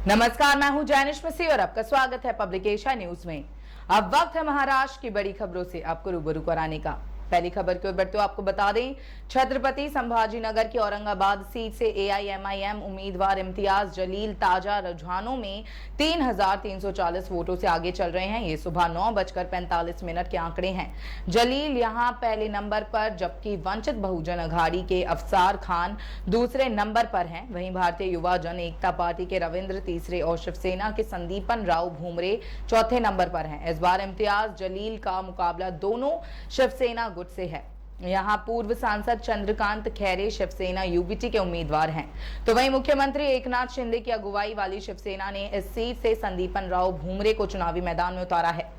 नमस्कार, मैं हूं जैनिश मसीह और आपका स्वागत है पब्लिक एशिया न्यूज में। अब वक्त है महाराष्ट्र की बड़ी खबरों से आपको रूबरू कराने का। पहली खबर की ओर बढ़ते हुए आपको बता दें, छत्रपति संभाजीनगर की औरंगाबाद सीट से एआईएमआईएम उम्मीदवार इम्तियाज जलील ताजा रुझानों में 3,340 वोटों से आगे चल रहे हैं। ये सुबह 9:45 के आंकड़े हैं। जलील यहां पहले नंबर पर, जबकि वंचित बहुजन अघाड़ी के अफसार खान दूसरे नंबर पर हैं। वहीं भारतीय युवा जन एकता पार्टी के रविंद्र तीसरे और शिवसेना के संदीपन राव भूमरे चौथे नंबर पर हैं। इस बार इम्तियाज जलील का मुकाबला दोनों शिवसेना गुट से है। यहां पूर्व सांसद चंद्रकांत खैरे शिवसेना यूबीटी के उम्मीदवार हैं, तो वहीं मुख्यमंत्री एकनाथ शिंदे की अगुवाई वाली शिवसेना ने इस सीट से संदीपन राव भूमरे को चुनावी मैदान में उतारा है।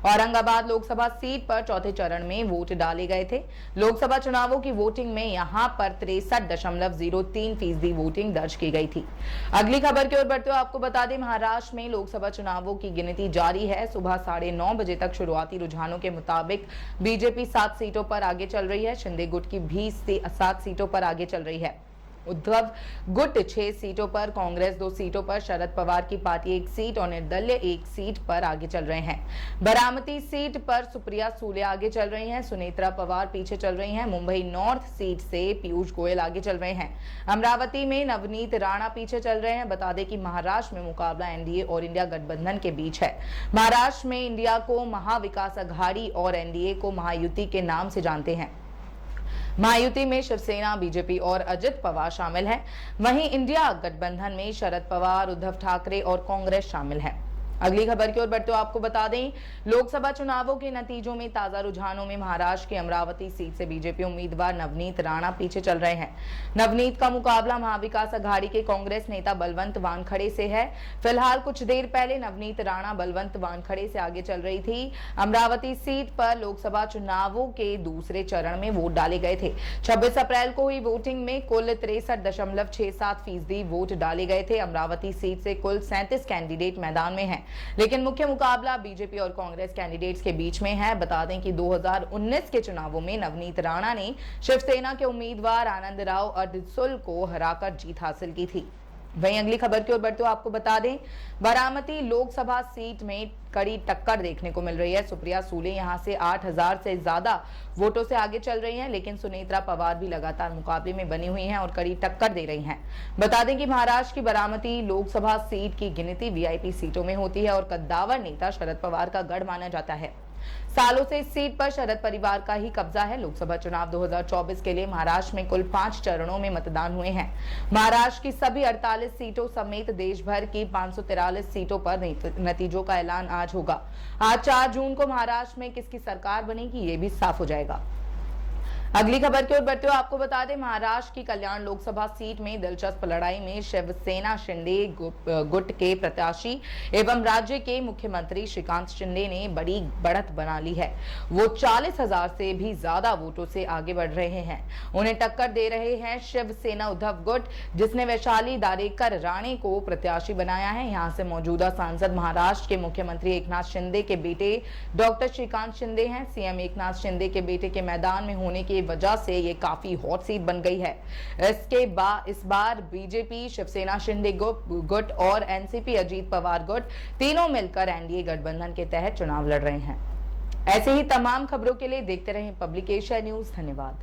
औरंगाबाद लोकसभा सीट पर चौथे चरण में वोट डाले गए थे। लोकसभा चुनावों की वोटिंग में यहां पर 63.03% वोटिंग दर्ज की गई थी। अगली खबर की ओर बढ़ते हुए आपको बता दें, महाराष्ट्र में लोकसभा चुनावों की गिनती जारी है। सुबह 9:30 बजे तक शुरुआती रुझानों के मुताबिक बीजेपी 7 सीटों पर आगे चल रही है। शिंदे गुट की भी 7 सीटों पर आगे चल रही है। उद्धव गुट 6 सीटों पर, कांग्रेस 2 सीटों पर, शरद पवार की पार्टी 1 सीट और निर्दलीय 1 सीट पर आगे चल रहे हैं। बारामती सीट पर सुप्रिया सूले आगे चल रही हैं, सुनेत्रा पवार पीछे चल रही हैं। मुंबई नॉर्थ सीट से पीयूष गोयल आगे चल रहे हैं। अमरावती में नवनीत राणा पीछे चल रहे हैं। बता दें कि महाराष्ट्र में मुकाबला एनडीए और इंडिया गठबंधन के बीच है। महाराष्ट्र में इंडिया को महाविकास अघाड़ी और एनडीए को महायुति के नाम से जानते हैं। महायुति में शिवसेना, बीजेपी और अजित पवार शामिल हैं। वहीं इंडिया गठबंधन में शरद पवार, उद्धव ठाकरे और कांग्रेस शामिल है। अगली खबर की ओर बढ़ते हुए आपको बता दें, लोकसभा चुनावों के नतीजों में ताजा रुझानों में महाराष्ट्र की अमरावती सीट से बीजेपी उम्मीदवार नवनीत राणा पीछे चल रहे हैं। नवनीत का मुकाबला महाविकास अघाड़ी के कांग्रेस नेता बलवंत वानखड़े से है। फिलहाल कुछ देर पहले नवनीत राणा बलवंत वानखड़े से आगे चल रही थी। अमरावती सीट पर लोकसभा चुनावों के दूसरे चरण में वोट डाले गए थे। 26 अप्रैल को हुई वोटिंग में कुल 63.67% वोट डाले गए थे। अमरावती सीट से कुल 37 कैंडिडेट मैदान में हैं, लेकिन मुख्य मुकाबला बीजेपी और कांग्रेस कैंडिडेट्स के बीच में है। बता दें कि 2019 के चुनावों में नवनीत राणा ने शिवसेना के उम्मीदवार आनंद राव अडसुल को हराकर जीत हासिल की थी। वहीं अगली खबर की ओर बढ़ते हुए आपको बता दें, बारामती लोकसभा सीट में कड़ी टक्कर देखने को मिल रही है। सुप्रिया सूले यहां से 8,000 से ज्यादा वोटों से आगे चल रही हैं, लेकिन सुनेत्रा पवार भी लगातार मुकाबले में बनी हुई हैं और कड़ी टक्कर दे रही हैं। बता दें कि महाराष्ट्र की बारामती लोकसभा सीट की गिनती वीआईपी सीटों में होती है और कद्दावर नेता शरद पवार का गढ़ माना जाता है। सालों से इस सीट पर शरद परिवार का ही कब्जा है। लोकसभा चुनाव 2024 के लिए महाराष्ट्र में कुल 5 चरणों में मतदान हुए हैं। महाराष्ट्र की सभी 48 सीटों समेत देश भर की 543 सीटों पर नतीजों का ऐलान आज होगा। आज 4 जून को महाराष्ट्र में किसकी सरकार बनेगी ये भी साफ हो जाएगा। अगली खबर की ओर बढ़ते हुए आपको बता दें, महाराष्ट्र की कल्याण लोकसभा सीट में दिलचस्प लड़ाई में शिवसेना शिंदे गुट के प्रत्याशी एवं राज्य के मुख्यमंत्री श्रीकांत शिंदे ने बड़ी बढ़त बना ली है। वो 40,000 से भी ज्यादा वोटों से आगे बढ़ रहे हैं। उन्हें टक्कर दे रहे हैं शिवसेना उद्धव गुट, जिसने वैशाली दारेकर राणे को प्रत्याशी बनाया है। यहाँ से मौजूदा सांसद महाराष्ट्र के मुख्यमंत्री एकनाथ शिंदे के बेटे डॉक्टर श्रीकांत शिंदे हैं। सीएम एकनाथ शिंदे के बेटे के मैदान में होने की वजह से ये काफी हॉट सीट बन गई है। इस बार बीजेपी, शिवसेना शिंदे गुट और एनसीपी अजीत पवार गुट तीनों मिलकर एनडीए गठबंधन के तहत चुनाव लड़ रहे हैं। ऐसे ही तमाम खबरों के लिए देखते रहें पब्लिक एशिया न्यूज। धन्यवाद।